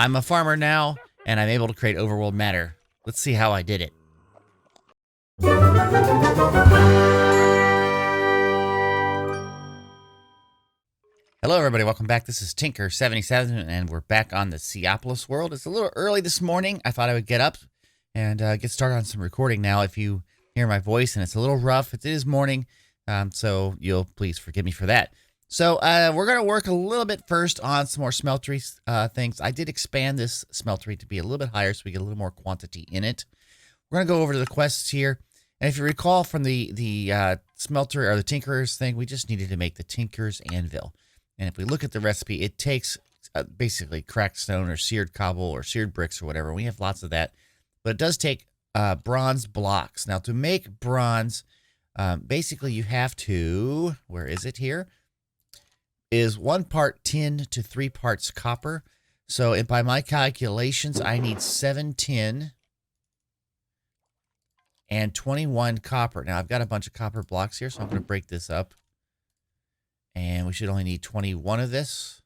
I'm a farmer now, and I'm able to create overworld matter. Let's see how I did it. Hello everybody, welcome back. This is Tinker77, and we're back on the Seaopolis world. It's a little early this morning. I thought I would get up and get started on some recording now. If you hear my voice and it's a little rough, it is morning, so you'll please forgive me for that. So we're going to work a little bit first on some more smeltery things. I did expand this smeltery to be a little bit higher so we get a little more quantity in it. We're going to go over to the quests here. And if you recall from the smelter or the tinkerer's thing, we just needed to make the tinker's anvil. And if we look at the recipe, it takes basically cracked stone or seared cobble or seared bricks or whatever. We have lots of that. But it does take bronze blocks. Now, to make bronze, basically you have to, where is it here? Is 1 part tin to 3 parts copper. So by my calculations, I need 7 tin and 21 copper. Now, I've got a bunch of copper blocks here, so I'm going to break this up. And we should only need 21 of this.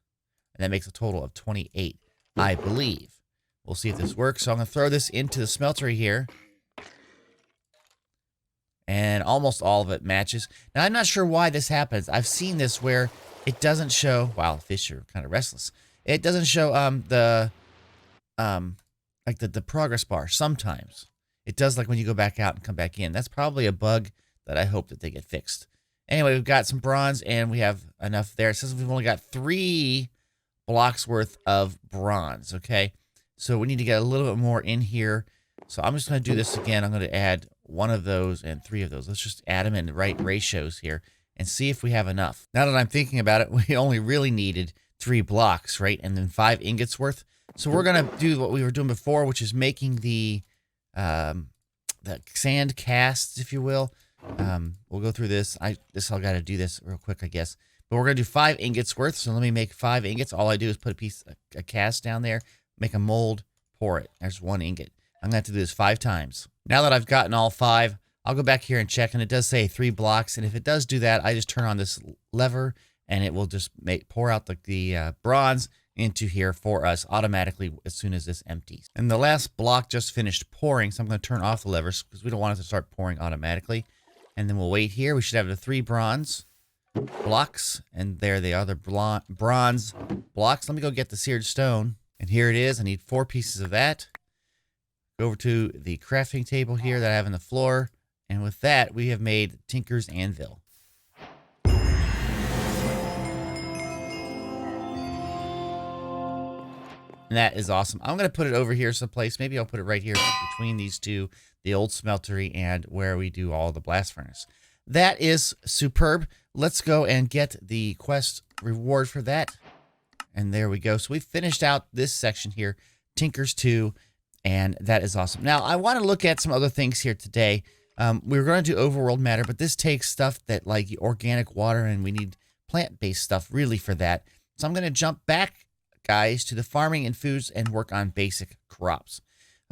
And that makes a total of 28, I believe. We'll see if this works. So I'm going to throw this into the smeltery here. And almost all of it matches. Now, I'm not sure why this happens. I've seen this where it doesn't show... Wow, fish are kind of restless. It doesn't show the progress bar sometimes. It does like when you go back out and come back in. That's probably a bug that I hope that they get fixed. Anyway, we've got some bronze, and we have enough there. It says we've only got 3 blocks worth of bronze, okay? So we need to get a little bit more in here. So I'm just going to do this again. I'm going to add 1 of those and 3 of those. Let's just add them in the right ratios here and see if we have enough. Now that I'm thinking about it, we only really needed 3 blocks, right? And then 5 ingots worth. So we're going to do what we were doing before, which is making the sand casts, if you will. We'll go through this. I got to do this real quick, I guess. But we're going to do 5 ingots worth. So let me make 5 ingots. All I do is put a cast down there, make a mold, pour it. There's 1 ingot. I'm going to have to do this 5 times. Now that I've gotten all 5, I'll go back here and check. And it does say 3 blocks. And if it does do that, I just turn on this lever and it will just pour out the bronze into here for us automatically as soon as this empties. And the last block just finished pouring. So I'm going to turn off the levers because we don't want it to start pouring automatically. And then we'll wait here. We should have the 3 bronze blocks. And there they are, the bronze blocks. Let me go get the seared stone. And here it is. I need 4 pieces of that. Go over to the crafting table here that I have on the floor. And with that, we have made Tinker's Anvil. And that is awesome. I'm going to put it over here someplace. Maybe I'll put it right here between these two, the old smeltery and where we do all the blast furnace. That is superb. Let's go and get the quest reward for that. And there we go. So we finished out this section here, Tinker's 2, and that is awesome. Now, I want to look at some other things here today. We were going to do overworld matter, but this takes stuff that like organic water, and we need plant-based stuff really for that. So I'm going to jump back, guys, to the farming and foods and work on basic crops.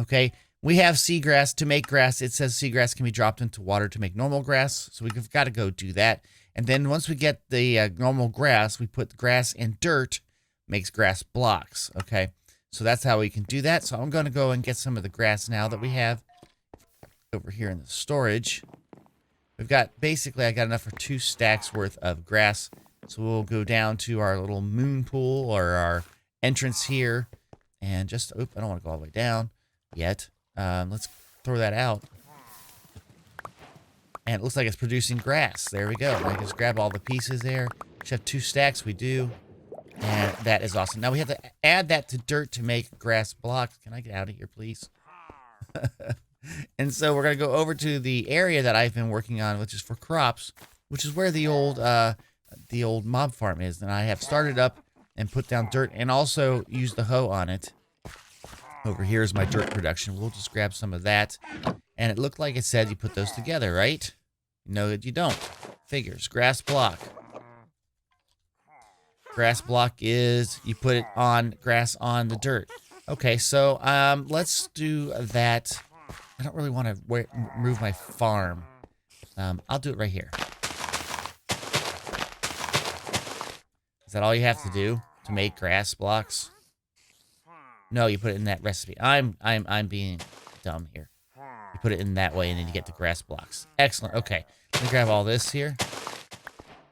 Okay, we have seagrass. To make grass, it says seagrass can be dropped into water to make normal grass, so we've got to go do that. And then once we get the normal grass, we put grass and dirt, makes grass blocks. Okay, so that's how we can do that. So I'm going to go and get some of the grass now that we have over here in the storage. We've got, basically, I got enough for 2 stacks worth of grass. So we'll go down to our little moon pool or our entrance here and just, I don't want to go all the way down yet. Let's throw that out. And it looks like it's producing grass. There we go. I just grab all the pieces there. We have 2 stacks. We do. And that is awesome. Now we have to add that to dirt to make grass blocks. Can I get out of here, please? And so we're going to go over to the area that I've been working on, which is for crops, which is where the old mob farm is. And I have started up and put down dirt and also used the hoe on it. Over here is my dirt production. We'll just grab some of that. And it looked like it said you put those together, right? No, you don't. Figures. Grass block. Grass block is you put it on grass on the dirt. Okay, so let's do that. I don't really want to move my farm. I'll do it right here. Is that all you have to do to make grass blocks? No, you put it in that recipe. I'm being dumb here. You put it in that way, and then you get the grass blocks. Excellent. Okay, let me grab all this here.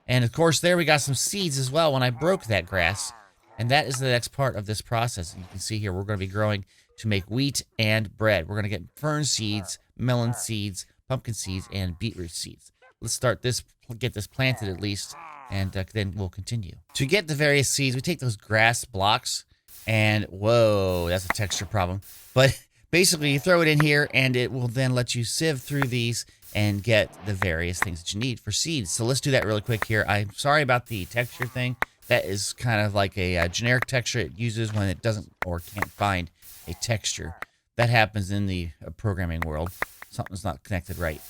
And of course, there we got some seeds as well when I broke that grass. And that is the next part of this process. You can see here, we're going to be growing to make wheat and bread. We're going to get fern seeds, melon seeds, pumpkin seeds, and beetroot seeds. Let's start this, get this planted at least, and then we'll continue. To get the various seeds, we take those grass blocks, and whoa, that's a texture problem. But basically, you throw it in here, and it will then let you sieve through these and get the various things that you need for seeds. So let's do that really quick here. I'm sorry about the texture thing. That is kind of like a generic texture it uses when it doesn't or can't find a texture. That happens in the programming world. Something's not connected right.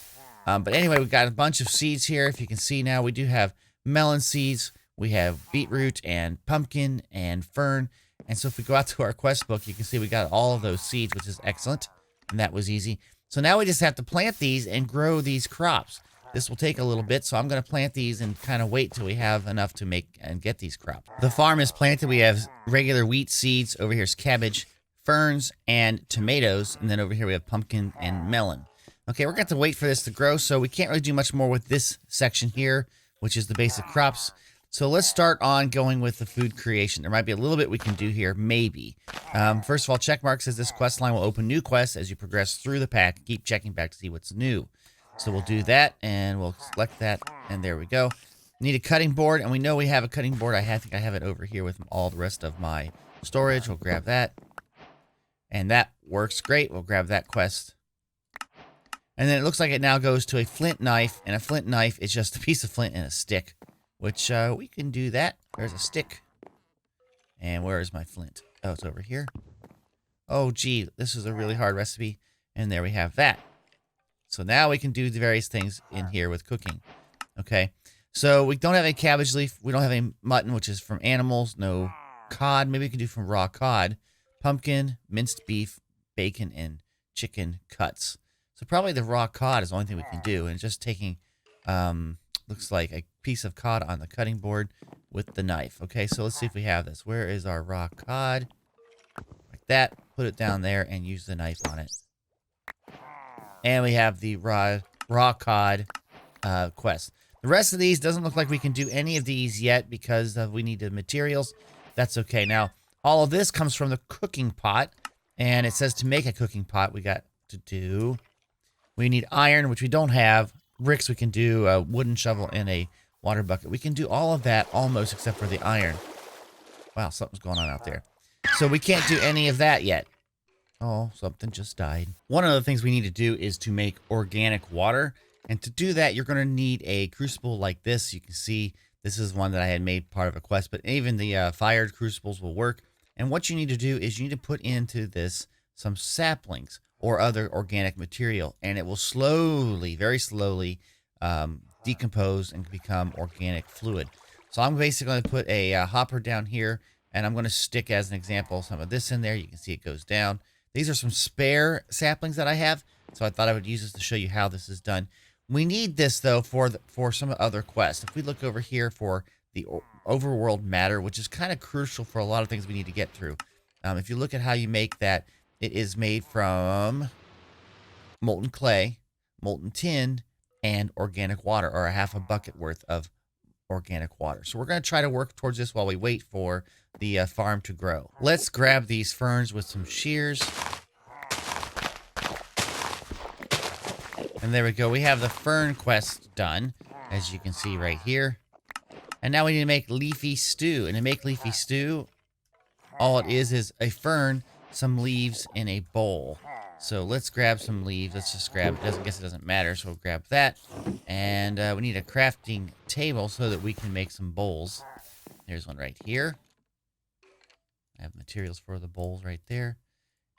But anyway, we've got a bunch of seeds here. If you can see now, we do have melon seeds. We have beetroot and pumpkin and fern. And so if we go out to our quest book, you can see we got all of those seeds, which is excellent. And that was easy. So now we just have to plant these and grow these crops. This will take a little bit, so I'm going to plant these and kind of wait till we have enough to make and get these crops. The farm is planted. We have regular wheat seeds. Over here is cabbage, ferns, and tomatoes. And then over here we have pumpkin and melon. Okay, we're going to have to wait for this to grow, so we can't really do much more with this section here, which is the basic crops. So let's start on going with the food creation. There might be a little bit we can do here, maybe. First of all, checkmark says this quest line will open new quests as you progress through the pack. Keep checking back to see what's new. So we'll do that, and we'll select that, and there we go. Need a cutting board, and we know we have a cutting board. I think I have it over here with all the rest of my storage. We'll grab that, and that works great. We'll grab that quest. And then it looks like it now goes to a flint knife, and a flint knife is just a piece of flint and a stick, which we can do that. There's a stick. And where is my flint? Oh, it's over here. Oh, gee, this is a really hard recipe, and there we have that. So now we can do the various things in here with cooking. Okay, so we don't have any cabbage leaf. We don't have any mutton, which is from animals. No cod. Maybe we can do from raw cod. Pumpkin, minced beef, bacon, and chicken cuts. So probably the raw cod is the only thing we can do. And just taking, looks like a piece of cod on the cutting board with the knife. Okay, so let's see if we have this. Where is our raw cod? Like that. Put it down there and use the knife on it. And we have the raw cod quest. The rest of these doesn't look like we can do any of these yet because we need the materials. That's okay. Now, all of this comes from the cooking pot. And it says to make a cooking pot, we got to do... We need iron, which we don't have. Bricks, we can do a wooden shovel and a water bucket. We can do all of that almost except for the iron. Wow, something's going on out there. So we can't do any of that yet. Oh, something just died. One of the things we need to do is to make organic water. And to do that, you're going to need a crucible like this. You can see this is one that I had made part of a quest, but even the fired crucibles will work. And what you need to do is you need to put into this some saplings or other organic material. And it will slowly, very slowly decompose and become organic fluid. So I'm basically going to put a hopper down here. And I'm going to stick, as an example, some of this in there. You can see it goes down. These are some spare saplings that I have, so I thought I would use this to show you how this is done. We need this, though, for some other quests. If we look over here for the overworld matter, which is kind of crucial for a lot of things we need to get through. If you look at how you make that, it is made from molten clay, molten tin, and organic water, or a half a bucket worth of organic water. So we're going to try to work towards this while we wait for the farm to grow. Let's grab these ferns with some shears. And there we go. We have the fern quest done, as you can see right here. And now we need to make leafy stew. And to make leafy stew, all it is a fern, some leaves, in a bowl. So let's grab some leaves. Let's just grab, I guess it doesn't matter, so we'll grab that. And we need a crafting table so that we can make some bowls. There's one right here. I have materials for the bowls right there.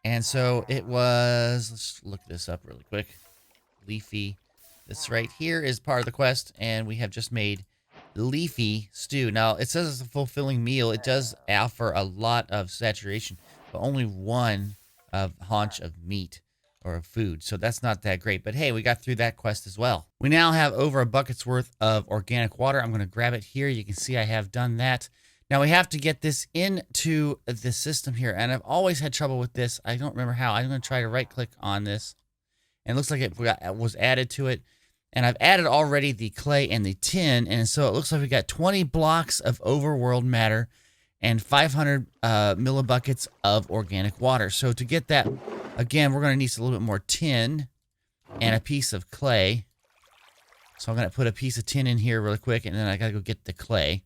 And so it was, let's look this up really quick. Leafy. This right here is part of the quest, and we have just made leafy stew. Now, it says it's a fulfilling meal. It does offer a lot of saturation, but only one haunch of meat or of food. So that's not that great. But hey, we got through that quest as well. We now have over a bucket's worth of organic water. I'm going to grab it here. You can see I have done that. Now we have to get this into the system here, and I've always had trouble with this. I don't remember how. I'm going to try to right-click on this, and it looks like it was added to it. And I've added already the clay and the tin, and so it looks like we got 20 blocks of overworld matter and 500 millibuckets of organic water. So to get that, again, we're going to need a little bit more tin and a piece of clay. So I'm going to put a piece of tin in here really quick, and then I got to go get the clay.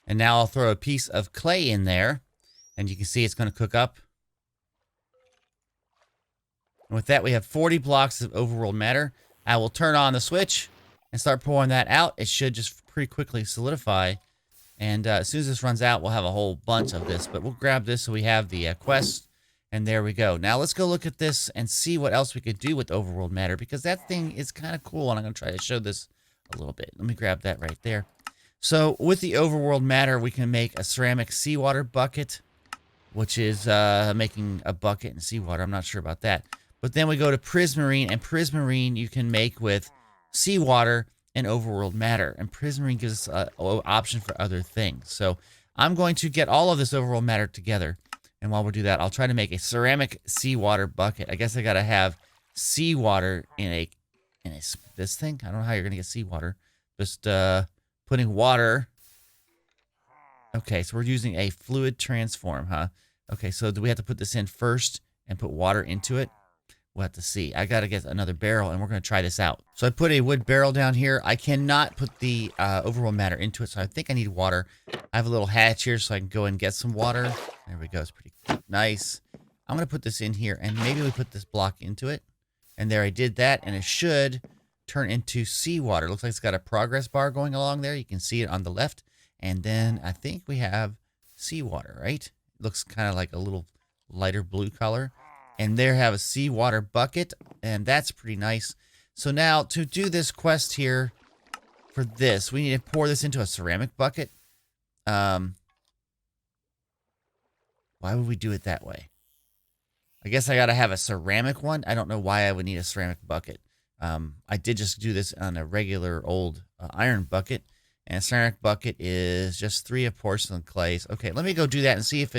And now I'll throw a piece of clay in there, and you can see it's going to cook up. And with that, we have 40 blocks of overworld matter. I will turn on the switch and start pouring that out. It should just pretty quickly solidify. And as soon as this runs out, we'll have a whole bunch of this. But we'll grab this so we have the quest. And there we go. Now let's go look at this and see what else we could do with overworld matter, because that thing is kind of cool. And I'm going to try to show this a little bit. Let me grab that right there. So with the overworld matter, we can make a ceramic seawater bucket, which is making a bucket in seawater. I'm not sure about that. But then we go to prismarine, and prismarine you can make with seawater and overworld matter. And prismarine gives us an option for other things. So I'm going to get all of this overworld matter together. And while we do that, I'll try to make a ceramic seawater bucket. I guess I got to have seawater in this thing. I don't know how you're going to get seawater. Just putting water. Okay, so we're using a fluid transform, huh? Okay, so do we have to put this in first and put water into it? We'll have to see. I got to get another barrel, and we're going to try this out. So I put a wood barrel down here. I cannot put the overworld matter into it, so I think I need water. I have a little hatch here so I can go and get some water. There we go. It's pretty nice. I'm going to put this in here, and maybe we put this block into it. And there I did that, and it should turn into seawater. Looks like it's got a progress bar going along there. You can see it on the left. And then I think we have seawater, right? It looks kind of like a little lighter blue color. And there have a seawater bucket, and that's pretty nice. So now to do this quest here for this, we need to pour this into a ceramic bucket. Why would we do it that way? I guess I got to have a ceramic one. I don't know why I would need a ceramic bucket. I did just do this on a regular old iron bucket, and a ceramic bucket is just 3 of porcelain clays. Okay, let me go do that and see if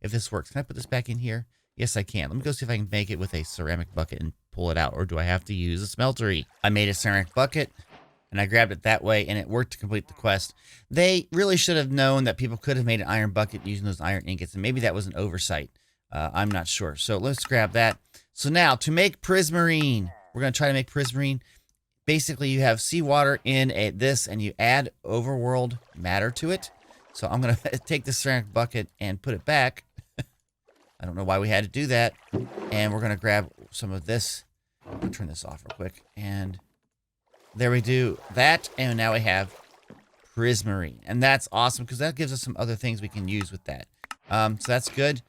this works. Can I put this back in here? Yes, I can. Let me go see if I can make it with a ceramic bucket and pull it out, or do I have to use a smeltery? I made a ceramic bucket, and I grabbed it that way, and it worked to complete the quest. They really should have known that people could have made an iron bucket using those iron ingots, and maybe that was an oversight. I'm not sure. So let's grab that. So now, to make prismarine, we're going to try to make prismarine. Basically, you have seawater in this, and you add overworld matter to it. So I'm going to take this ceramic bucket and put it back. I don't know why we had to do that. And we're going to grab some of this. I'm going to turn this off real quick. And there we do that. And now we have prismarine. And that's awesome because that gives us some other things we can use with that. So that's good.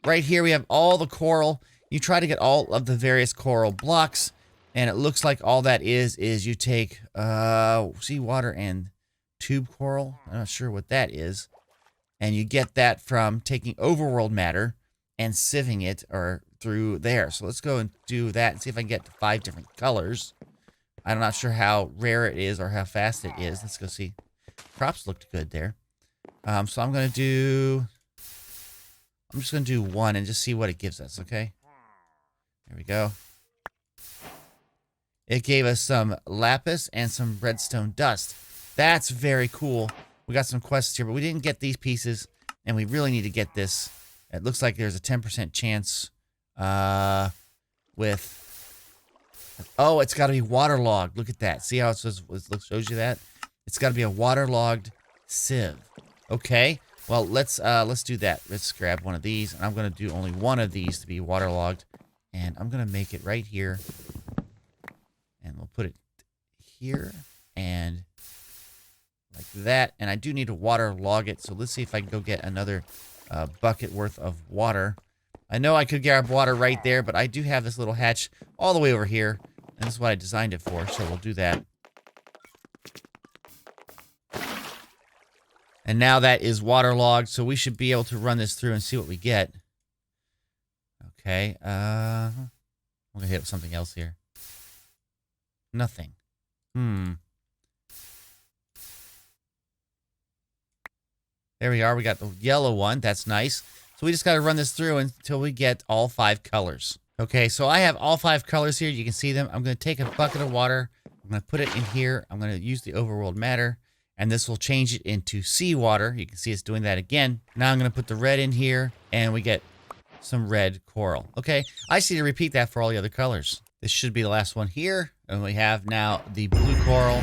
Right here we have all the coral. You try to get all of the various coral blocks. And it looks like all that is you take seawater and tube coral. I'm not sure what that is. And you get that from taking overworld matter and sieving it or through there. So let's go and do that and see if I can get 5 different colors. I'm not sure how rare it is or how fast it is. Let's go see. Crops looked good there. So I'm just going to do 1 and just see what it gives us, okay? There we go. It gave us some lapis and some redstone dust. That's very cool. We got some quests here, but we didn't get these pieces, and we really need to get this. It looks like there's a 10% chance with... Oh, it's got to be waterlogged. Look at that. See how it shows you that? It's got to be a waterlogged sieve. Okay. Well, let's do that. Let's grab one of these, and I'm going to do only one of these to be waterlogged, and I'm going to make it right here. And we'll put it here and like that. And I do need to waterlog it. So let's see if I can go get another bucket worth of water. I know I could grab water right there, but I do have this little hatch all the way over here. And this is what I designed it for. So we'll do that. And now that is waterlogged, so we should be able to run this through and see what we get. Okay, I'm gonna hit something else here. Nothing. There we are. We got the yellow one. That's nice. So we just got to run this through until we get all 5 colors. Okay, so I have all 5 colors here. You can see them. I'm going to take a bucket of water. I'm going to put it in here. I'm going to use the overworld matter, and this will change it into seawater. You can see it's doing that again. Now I'm going to put the red in here, and we get some red coral. Okay, I just need to repeat that for all the other colors. This should be the last one here, and we have now the blue coral.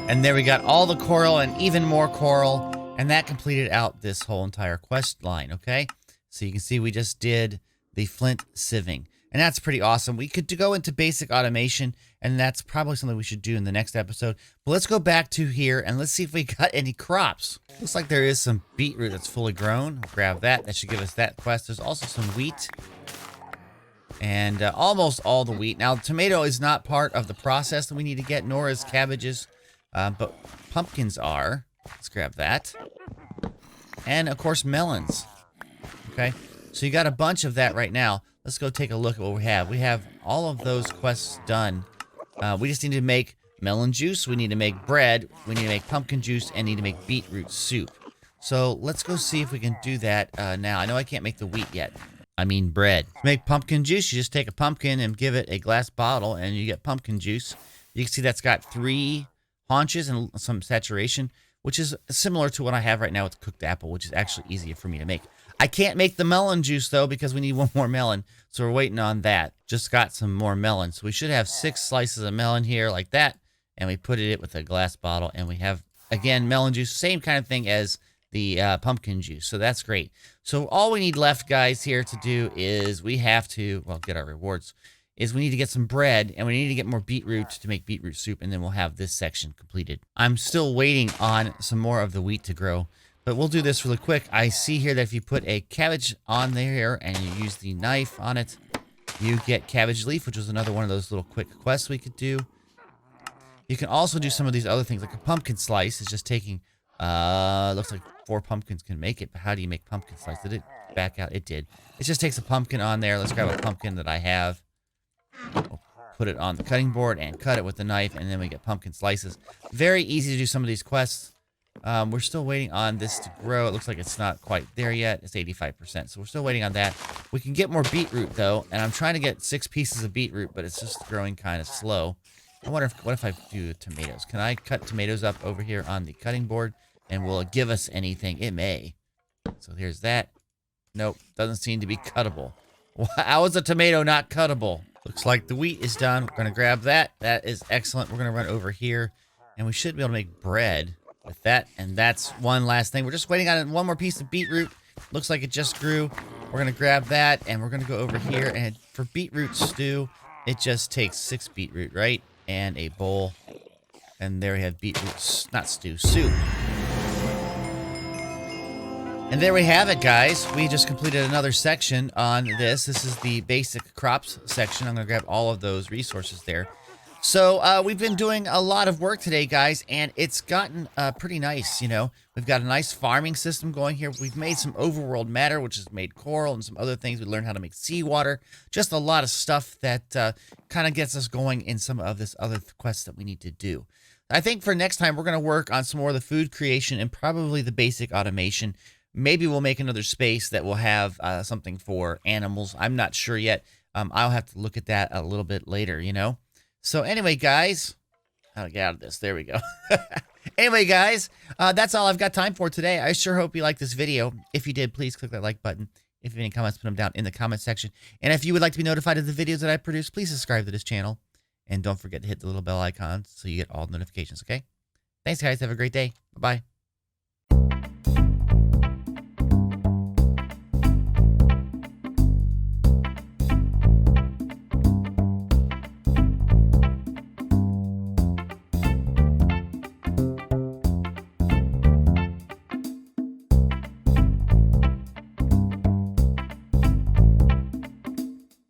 And there we got all the coral and even more coral. And that completed out this whole entire quest line, okay? So you can see we just did the flint sieving. And that's pretty awesome. We could go into basic automation, and that's probably something we should do in the next episode. But let's go back to here, and let's see if we got any crops. Looks like there is some beetroot that's fully grown. We'll grab that. That should give us that quest. There's also some wheat. And almost all the wheat. Now, tomato is not part of the process that we need to get, nor is cabbages. But pumpkins are. Let's grab that. And, of course, melons. Okay, so you got a bunch of that right now. Let's go take a look at what we have. We have all of those quests done. We just need to make melon juice. We need to make bread. We need to make pumpkin juice. And need to make beetroot soup. So let's go see if we can do that now. I know I can't make the wheat yet. I mean bread. To make pumpkin juice, you just take a pumpkin and give it a glass bottle, and you get pumpkin juice. You can see that's got 3 haunches and some saturation, which is similar to what I have right now with cooked apple, which is actually easier for me to make. I can't make the melon juice, though, because we need 1 more melon, so we're waiting on that. Just got some more melon. So we should have 6 slices of melon here like that, and we put it with a glass bottle, and we have, again, melon juice, same kind of thing as the pumpkin juice, so that's great. So all we need left, guys, here to do is we have to, well, get our rewards, is we need to get some bread, and we need to get more beetroot to make beetroot soup, and then we'll have this section completed. I'm still waiting on some more of the wheat to grow, but we'll do this really quick. I see here that if you put a cabbage on there and you use the knife on it, you get cabbage leaf, which was another one of those little quick quests we could do. You can also do some of these other things, like a pumpkin slice is just taking, looks like 4 pumpkins can make it, but how do you make pumpkin slice? Did it back out? It did. It just takes a pumpkin on there. Let's grab a pumpkin that I have. We'll put it on the cutting board and cut it with the knife, and then we get pumpkin slices. Very easy to do some of these quests. We're still waiting on this to grow. It looks like it's not quite there yet. It's 85%, so we're still waiting on that. We can get more beetroot, though, and I'm trying to get 6 pieces of beetroot, but it's just growing kind of slow. I wonder what if I do tomatoes? Can I cut tomatoes up over here on the cutting board, and will it give us anything? It may. So here's that. Nope, doesn't seem to be cuttable. How is a tomato not cuttable? Looks like the wheat is done. We're going to grab that. That is excellent. We're going to run over here, and we should be able to make bread with that. And that's one last thing. We're just waiting on 1 more piece of beetroot. Looks like it just grew. We're going to grab that, and we're going to go over here. And for beetroot stew, it just takes 6 beetroot, right? And a bowl. And there we have beetroot, not stew, soup. And there we have it, guys. We just completed another section on this. This is the basic crops section. I'm going to grab all of those resources there. So we've been doing a lot of work today, guys, and it's gotten pretty nice, you know. We've got a nice farming system going here. We've made some overworld matter, which has made coral and some other things. We learned how to make seawater. Just a lot of stuff that kind of gets us going in some of this other quests that we need to do. I think for next time, we're going to work on some more of the food creation and probably the basic automation. Maybe we'll make another space that will have something for animals. I'm not sure yet. I'll have to look at that a little bit later, you know. So anyway, guys, how to get out of this? There we go. Anyway, guys, that's all I've got time for today. I sure hope you liked this video. If you did, please click that like button. If you have any comments, put them down in the comment section. And if you would like to be notified of the videos that I produce, please subscribe to this channel. And don't forget to hit the little bell icon so you get all the notifications, okay? Thanks, guys. Have a great day. Bye-bye.